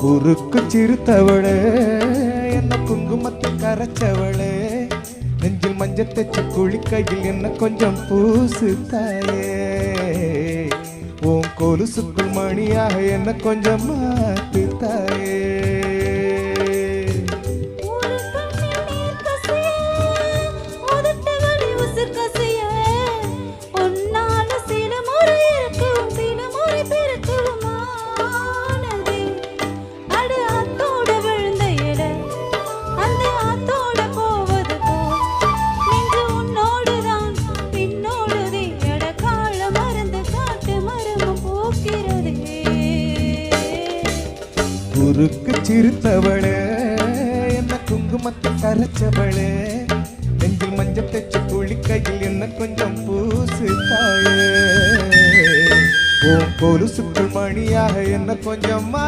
குறுக்கு சிறுத்தவளே என்ன குங்குமத்தில் கரைச்சவளே நெஞ்சில் மஞ்சள் தேச்சு குளிக்கையில் என்ன கொஞ்சம் பூசு தாயே உன் கொலுசுக்குள் மணியாக என்ன கொஞ்சம் மாத்து தாயே குறுக்கு சிறுத்தவளே என்ன குங்குமத்தில் கரைச்சவளே நெஞ்சில் மஞ்சள் தேச்சு குளிக்கையில் என்ன கொஞ்சம் பூசு தாயே உன் கொலுசுக்குள் மணியாக என்ன கொஞ்சமா